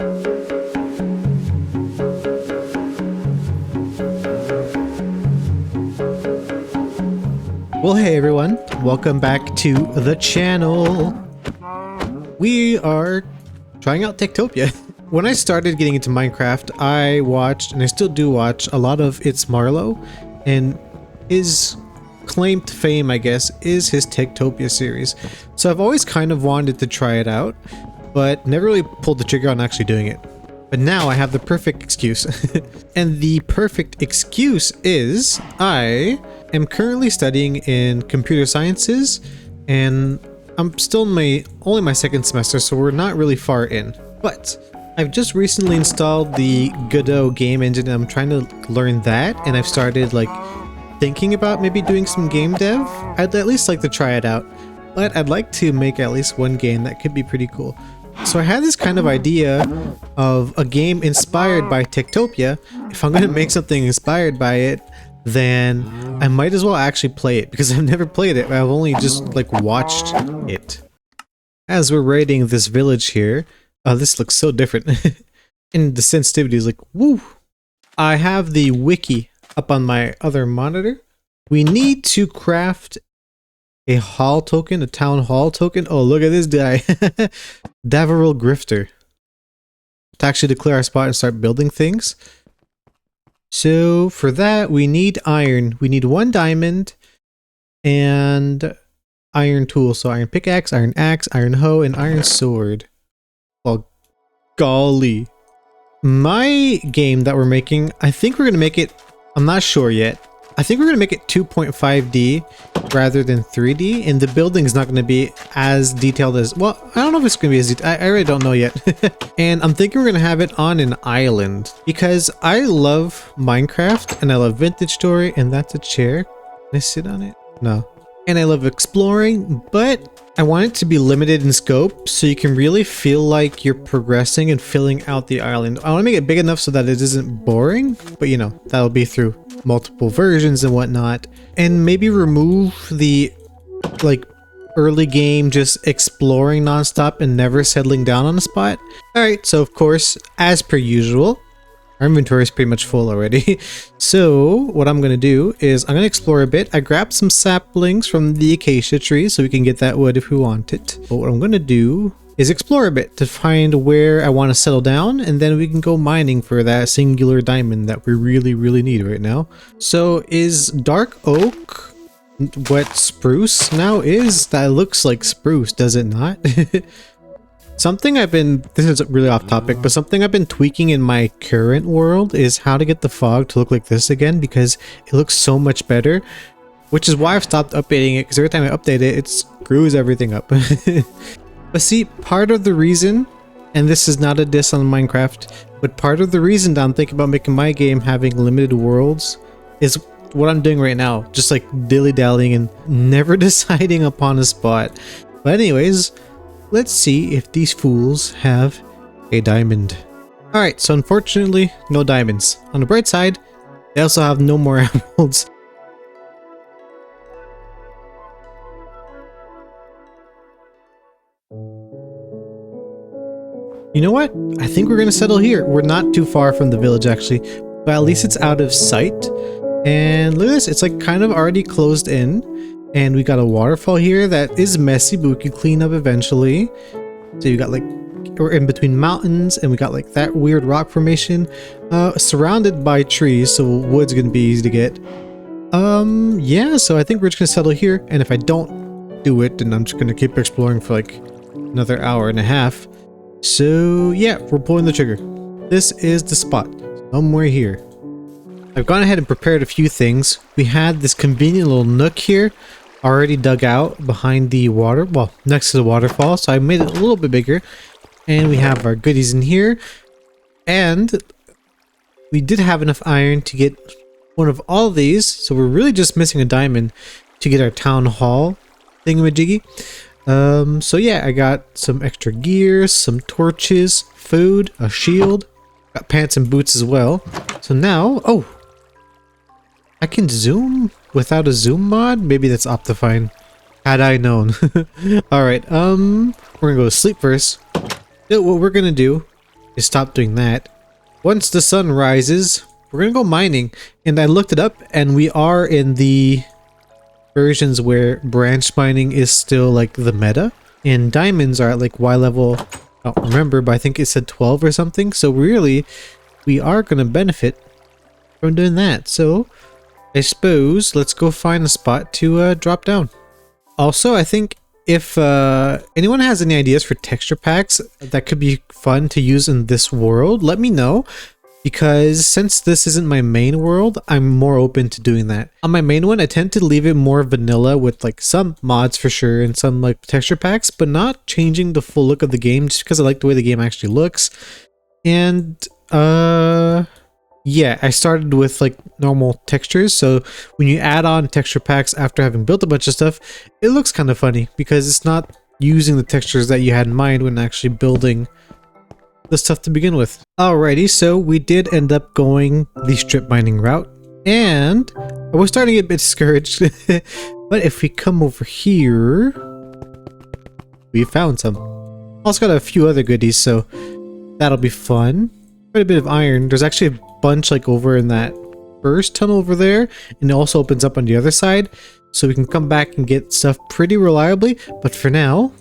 Well, hey everyone, welcome back to the channel. We are trying out TekTopia. When I started getting into Minecraft, I watched, and I still do watch, a lot of It's Marlow, and his claim to fame, I guess, is his TekTopia series. So I've always kind of wanted to try it out, but never really pulled the trigger on actually doing it. But now I have the perfect excuse. And the perfect excuse is I am currently studying in computer sciences, and I'm still in only my second semester, so we're not really far in. But I've just recently installed the Godot game engine, and I'm trying to learn that, and I've started like thinking about maybe doing some game dev. I'd at least like to try it out, but I'd like to make at least one game that could be pretty cool. So I had this kind of idea of a game inspired by TekTopia. If I'm going to make something inspired by it, then I might as well actually play it, because I've never played it. I've only just like watched it. As we're raiding this village here, this looks so different. And the sensitivity is like, woo! I have the wiki up on my other monitor. We need to craft a hall token, a town hall token. Oh, look at this guy. Davaril Grifter. To actually declare our spot and start building things. So for that, we need iron. We need 1 diamond and iron tool. So iron pickaxe, iron axe, iron hoe, and iron sword. Well, golly. My game that we're making, I think we're going to make it, I'm not sure yet. I think we're going to make it 2.5D rather than 3D, and the building is not going to be as detailed as, well, I don't know if it's going to be as detailed. I really don't know yet. And I'm thinking we're going to have it on an island, because I love Minecraft and I love Vintage Story, and that's a chair. Can I sit on it? No. And I love exploring, but I want it to be limited in scope so you can really feel like you're progressing and filling out the island. I want to make it big enough so that it isn't boring, but you know, that'll be through multiple versions and whatnot. And maybe remove the like early game just exploring nonstop and never settling down on a spot. Alright, so of course, as per usual, our inventory is pretty much full already. So what I'm going to do is I'm going to explore a bit. I grabbed some saplings from the acacia tree so we can get that wood if we want it. But what I'm going to do is explore a bit to find where I want to settle down, and then we can go mining for that singular diamond that we really need right now. So is dark oak what spruce now is? That looks like spruce, does it not? Something this is really off topic, but something I've been tweaking in my current world is how to get the fog to look like this again, because it looks so much better, which is why I've stopped updating it, because every time I update it, it screws everything up. But see, part of the reason, and this is not a diss on Minecraft, but part of the reason that I'm thinking about making my game having limited worlds is what I'm doing right now, just like dilly-dallying and never deciding upon a spot. But anyways, let's see if these fools have a diamond. Alright, so unfortunately, no diamonds. On the bright side, they also have no more emeralds. You know what? I think we're gonna settle here. We're not too far from the village actually, but at least it's out of sight. And look at this, it's like kind of already closed in. And we got a waterfall here that is messy, but we can clean up eventually. So you got like, we're in between mountains, and we got like that weird rock formation, surrounded by trees, so wood's gonna be easy to get. Yeah, so I think we're just gonna settle here, and if I don't do it, then I'm just gonna keep exploring for like another hour and a half. So yeah, we're pulling the trigger. This is the spot, somewhere here. I've gone ahead and prepared a few things. We had this convenient little nook here, already dug out behind the water, well, next to the waterfall, so I made it a little bit bigger. And we have our goodies in here, and we did have enough iron to get one of all of these, so we're really just missing a diamond to get our town hall thingamajiggy. So yeah, I got some extra gear, some torches, food, a shield, got pants and boots as well. So now, oh, I can zoom without a zoom mod? Maybe that's Optifine. Had I known. Alright, we're gonna go to sleep first. So what we're gonna do is stop doing that. Once the sun rises, we're gonna go mining. And I looked it up, and we are in the versions where branch mining is still like the meta. And diamonds are at like Y level, I don't remember, but I think it said 12 or something. So really, we are gonna benefit from doing that. So I suppose let's go find a spot to drop down. Also, I think if anyone has any ideas for texture packs that could be fun to use in this world, let me know. Because since this isn't my main world, I'm more open to doing that. On my main one, I tend to leave it more vanilla with like some mods for sure and some like texture packs, but not changing the full look of the game just because I like the way the game actually looks. And yeah, I started with like normal textures, so when you add on texture packs after having built a bunch of stuff, it looks kind of funny because it's not using the textures that you had in mind when actually building the stuff to begin with. Alrighty, so we did end up going the strip mining route, and I was starting to get a bit discouraged. But if we come over here, we found some. Also got a few other goodies, so that'll be fun. Quite a bit of iron. There's actually a bunch like over in that first tunnel over there, and it also opens up on the other side, so we can come back and get stuff pretty reliably. But for now,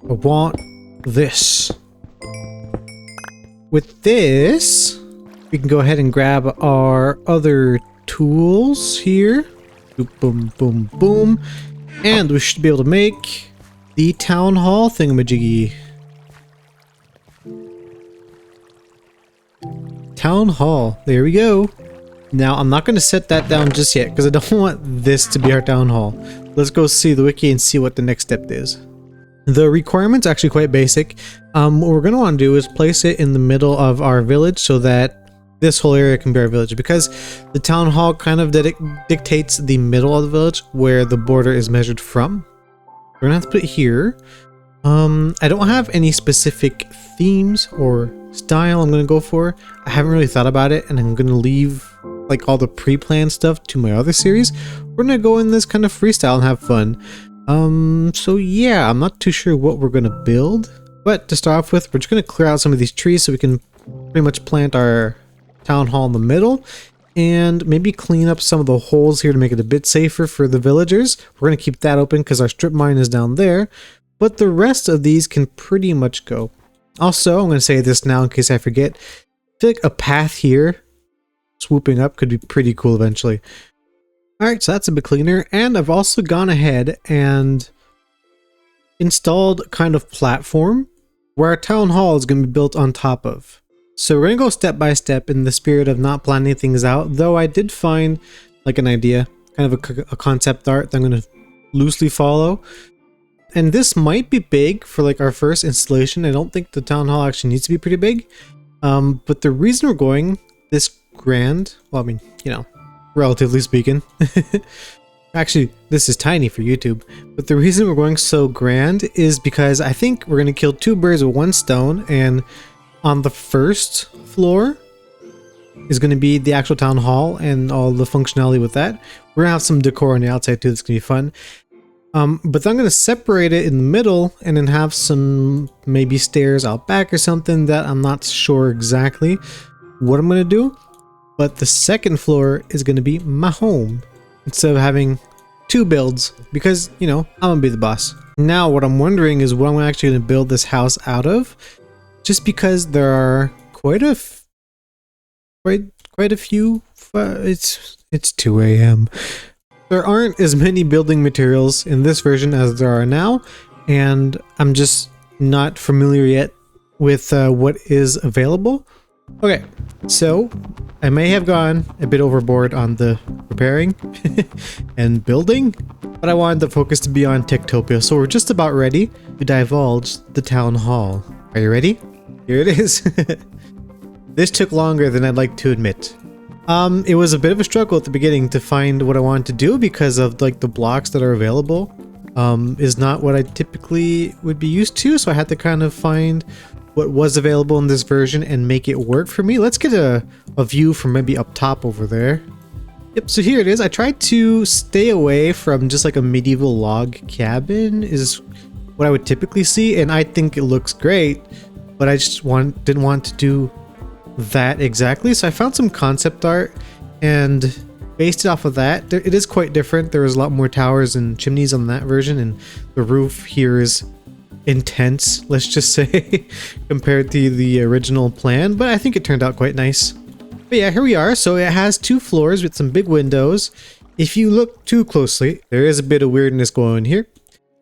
I want this. With this, we can go ahead and grab our other tools here. Boom, boom, boom, boom. And we should be able to make the town hall thingamajiggy. Town hall. There we go. Now, I'm not going to set that down just yet because I don't want this to be our town hall. Let's go see the wiki and see what the next step is. The requirement's actually quite basic. What we're going to want to do is place it in the middle of our village so that this whole area can be our village, because the town hall kind of dictates the middle of the village where the border is measured from. We're going to have to put it here. I don't have any specific themes or style I'm going to go for. I haven't really thought about it, and I'm going to leave like all the pre-planned stuff to my other series. We're going to go in this kind of freestyle and have fun. So yeah, I'm not too sure what we're gonna build, but to start off with, we're just gonna clear out some of these trees so we can pretty much plant our town hall in the middle, and maybe clean up some of the holes here to make it a bit safer for the villagers. We're gonna keep that open because our strip mine is down there, but the rest of these can pretty much go. Also, I'm gonna say this now in case I forget, I feel like a path here swooping up could be pretty cool eventually. Alright, so that's a bit cleaner, and I've also gone ahead and installed kind of platform where our town hall is going to be built on top of. So we're going to go step by step in the spirit of not planning things out, though I did find like an idea, kind of a concept art that I'm going to loosely follow. And this might be big for like our first installation. I don't think the town hall actually needs to be pretty big. But the reason we're going this grand, well, I mean, you know, relatively speaking. Actually, this is tiny for YouTube, but the reason we're going so grand is because I think we're going to kill two birds with one stone, and on the first floor is going to be the actual town hall and all the functionality with that. We're going to have some decor on the outside too, that's going to be fun. But then I'm going to separate it in the middle and then have some maybe stairs out back or something that I'm not sure exactly what I'm going to do. But the second floor is going to be my home instead of having two builds because, you know, I'm going to be the boss. Now, what I'm wondering is what I'm actually going to build this house out of, just because there are quite a few. It's 2 a.m. There aren't as many building materials in this version as there are now, and I'm just not familiar yet with what is available. Okay, so I may have gone a bit overboard on the repairing and building, but I wanted the focus to be on TekTopia, so we're just about ready to divulge the town hall. Are you ready? Here it is. This took longer than I'd like to admit. It was a bit of a struggle at the beginning to find what I wanted to do because of like the blocks that are available is not what I typically would be used to, so I had to kind of find what was available in this version and make it work for me. Let's get a view from maybe up top over there. Yep, so here it is. I tried to stay away from just like a medieval log cabin is what I would typically see, and I think it looks great. but I just didn't want to do that exactly. So I found some concept art and based it off of that. It is quite different. There was a lot more towers and chimneys on that version, and the roof here is intense, let's just say, compared to the original plan, but I think it turned out quite nice. But yeah, here we are. So it has 2 floors with some big windows. If you look too closely, there is a bit of weirdness going on here,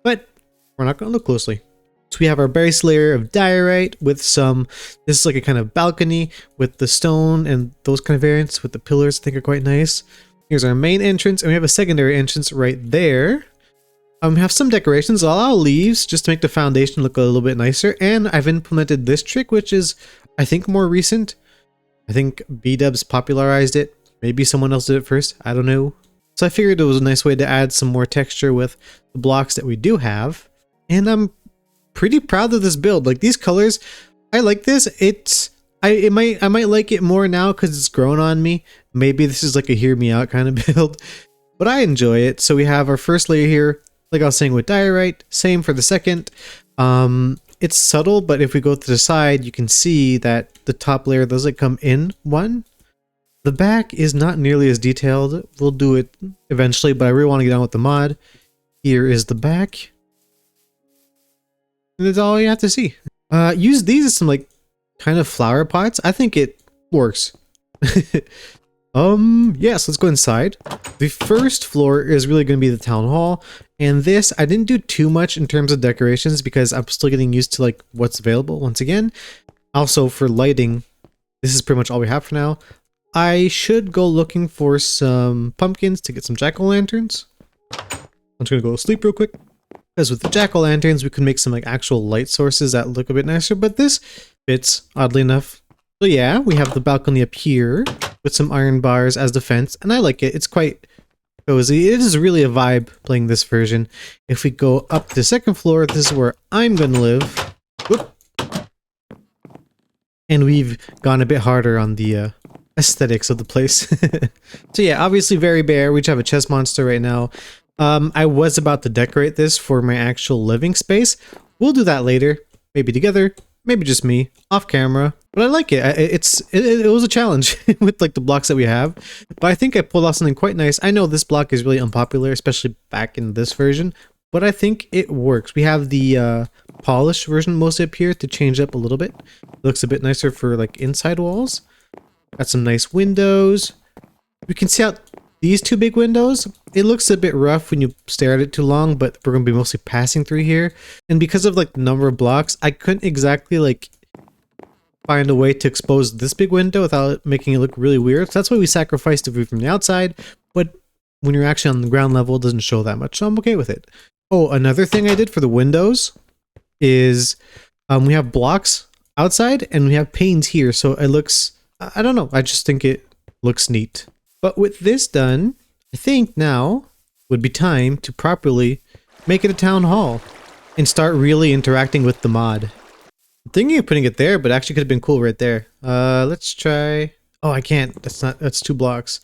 but we're not going to look closely. So we have our base layer of diorite with some, this is like a kind of balcony with the stone and those kind of variants with the pillars. I think are quite nice. Here's our main entrance, and we have a secondary entrance right there. We have some decorations. I'll allow leaves just to make the foundation look a little bit nicer, and I've implemented this trick, which is, I think, more recent. I think B-dubs popularized it. Maybe someone else did it first. I don't know. So I figured it was a nice way to add some more texture with the blocks that we do have. And I'm pretty proud of this build. Like, these colors, I like this. I might like it more now because it's grown on me. Maybe this is like a hear me out kind of build, but I enjoy it. So we have our first layer here, like I was saying with diorite, same for the second. It's subtle, but if we go to the side, you can see that the top layer does like come in one. The back is not nearly as detailed. We'll do it eventually, but I really want to get on with the mod. Here is the back. And that's all you have to see. Use these as some like kind of flower pots. I think it works. Yes, let's go inside. The first floor is really going to be the town hall, and this I didn't do too much in terms of decorations because I'm still getting used to like what's available once again. Also for lighting, this is pretty much all we have for now. I should go looking for some pumpkins to get some jack-o'-lanterns. I'm just gonna go to sleep real quick, because with the jack-o'-lanterns we can make some like actual light sources that look a bit nicer, but this fits oddly enough. So yeah, we have the balcony up here with some iron bars as defense, and I like it. It's quite cozy. It is really a vibe playing this version. If we go up to the second floor, this is where I'm gonna live. Whoop. And we've gone a bit harder on the aesthetics of the place. So yeah, obviously very bare. We just have a chest monster right now. I was about to decorate this for my actual living space. We'll do that later, maybe together, maybe just me off camera, but I like it. It was a challenge with like the blocks that we have, but I think I pulled off something quite nice. I know this block is really unpopular, especially back in this version, but I think it works. We have the polished version mostly up here to change up a little bit. It looks a bit nicer for like inside walls. Got some nice windows. We can see out these 2 big windows. It looks a bit rough when you stare at it too long, but we're going to be mostly passing through here. And because of like the number of blocks, I couldn't exactly like find a way to expose this big window without making it look really weird. So that's why we sacrificed the view from the outside. But when you're actually on the ground level, it doesn't show that much. So I'm okay with it. Oh, another thing I did for the windows is we have blocks outside and we have panes here. So it looks, I don't know. I just think it looks neat. But with this done, I think now would be time to properly make it a town hall and start really interacting with the mod. I'm thinking of putting it there, but actually could have been cool right there. Let's try. Oh, I can't. That's 2 blocks.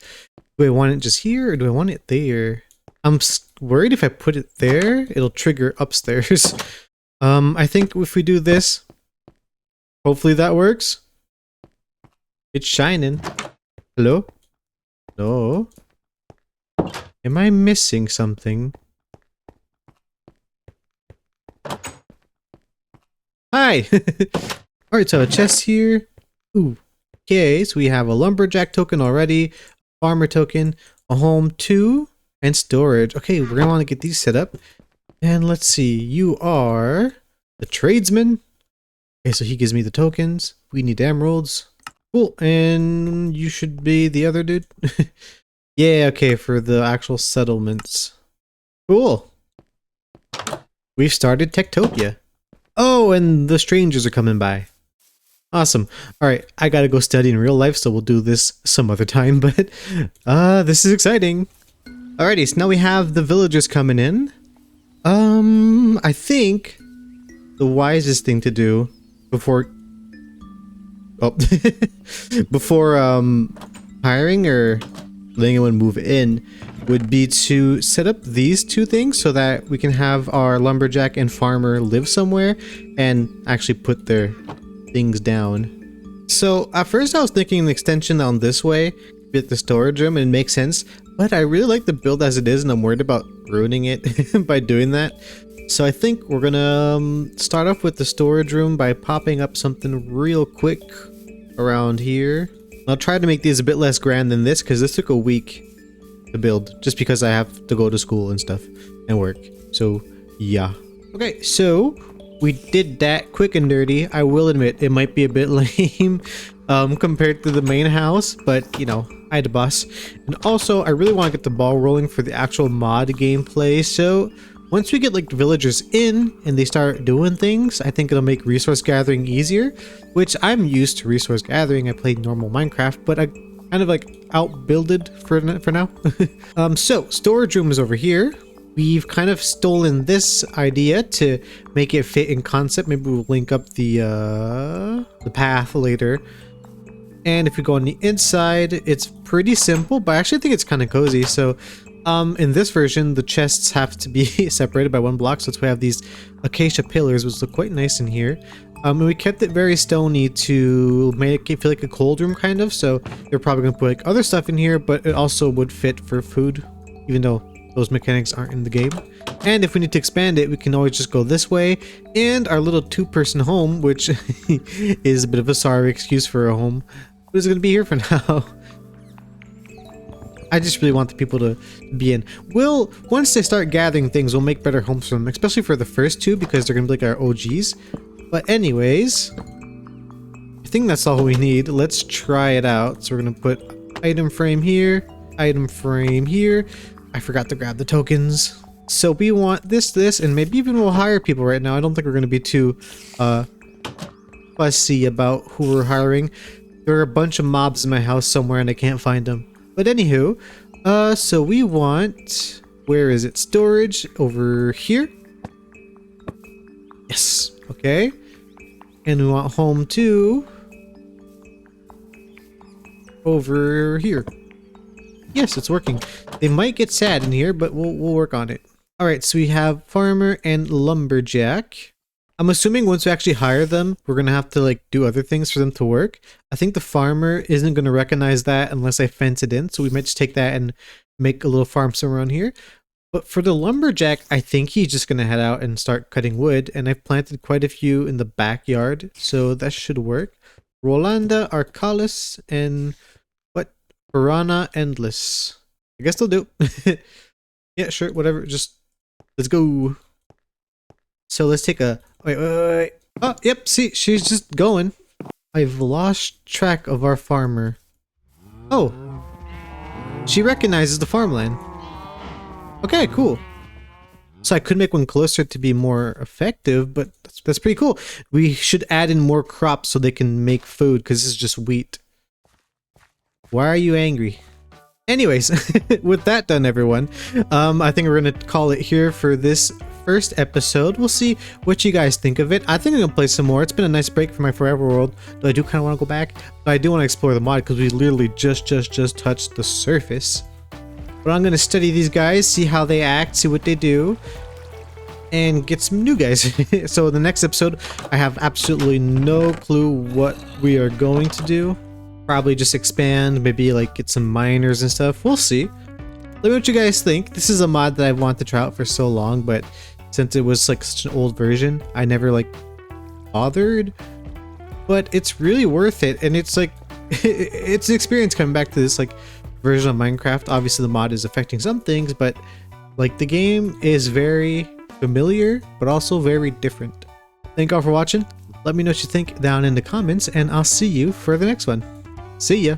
Do I want it just here or do I want it there? I'm worried if I put it there, it'll trigger upstairs. I think if we do this, hopefully that works. It's shining. Hello? No. Am I missing something? Hi! Alright, so a chest here. Ooh. Okay, so we have a lumberjack token already, farmer token, a home 2, and storage. Okay, we're gonna want to get these set up. And let's see, you are the tradesman. Okay, so he gives me the tokens. We need emeralds. Cool, and you should be the other dude. Yeah, okay, for the actual settlements. Cool. We've started TekTopia. Oh, and the strangers are coming by. Awesome. Alright, I gotta go study in real life, so we'll do this some other time, but this is exciting. Alrighty, so now we have the villagers coming in. I think the wisest thing to do before before hiring or letting anyone move in would be to set up these 2 things so that we can have our lumberjack and farmer live somewhere and actually put their things down. So at first I was thinking an extension down this way, fit the storage room, and it makes sense. But I really like the build as it is, and I'm worried about ruining it by doing that. So I think we're gonna start off with the storage room by popping up something real quick around here. I'll try to make these a bit less grand than this because this took a week to build just because I have to go to school and stuff and work. So yeah. Okay, so we did that quick and dirty. I will admit it might be a bit lame compared to the main house, but you know, I had to bust. And also I really want to get the ball rolling for the actual mod gameplay. So once we get like villagers in and they start doing things, I think it'll make resource gathering easier, which I'm used to resource gathering. I played normal Minecraft, but I kind of like outbuilded for now. So storage room is over here. We've kind of stolen this idea to make it fit in concept. Maybe we'll link up the path later. And if we go on the inside, it's pretty simple, but I actually think it's kind of cozy. So in this version, the chests have to be separated by 1 block, so that's why we have these acacia pillars, which look quite nice in here. And we kept it very stony to make it feel like a cold room kind of, so they're probably going to put like other stuff in here, but it also would fit for food, even though those mechanics aren't in the game. And if we need to expand it, we can always just go this way. And our little 2-person home, which is a bit of a sorry excuse for a home, but it's going to be here for now. I just really want the people to be in. Once they start gathering things, we'll make better homes for them, especially for the first 2 because they're gonna be like our OGs. But anyways, I think that's all we need. Let's try it out. So we're gonna put item frame here, item frame here. I forgot to grab the tokens. So we want this, and maybe even we'll hire people right now. I don't think we're gonna be too fussy about who we're hiring. There are a bunch of mobs in my house somewhere and I can't find them. But anywho, so we want, where is it? Storage over here. Yes, okay. And we want home too over here. Yes, it's working. They might get sad in here, but we'll work on it. All right, so we have farmer and lumberjack. I'm assuming once we actually hire them, we're going to have to like do other things for them to work. I think the farmer isn't going to recognize that unless I fence it in. So we might just take that and make a little farm somewhere around here. But for the lumberjack, I think he's just going to head out and start cutting wood. And I've planted quite a few in the backyard. So that should work. Rolanda, Arcalis, and what? Piranha Endless. I guess they'll do. Yeah, sure, whatever. Just let's go. So let's take a... Wait. Oh, yep, see, she's just going. I've lost track of our farmer. Oh. She recognizes the farmland. Okay, cool. So I could make one closer to be more effective, but that's pretty cool. We should add in more crops so they can make food, because this is just wheat. Why are you angry? Anyways, with that done, everyone, I think we're going to call it here for this first episode. We'll see what you guys think of it. I think I'm gonna play some more. It's been a nice break for my Forever World, though I do kind of want to go back. But I do want to explore the mod because we literally just touched the surface. But I'm gonna study these guys, see how they act, see what they do, and get some new guys. So the next episode, I have absolutely no clue what we are going to do. Probably just expand, maybe like get some miners and stuff. We'll see. Let me know what you guys think. This is a mod that I've wanted to try out for so long, but since it was like such an old version, I never like bothered. But it's really worth it, and it's like it's an experience coming back to this like version of Minecraft. Obviously the mod is affecting some things, but like the game is very familiar but also very different. Thank you all for watching. Let me know what you think down in the comments, and I'll see you for the next one. See ya.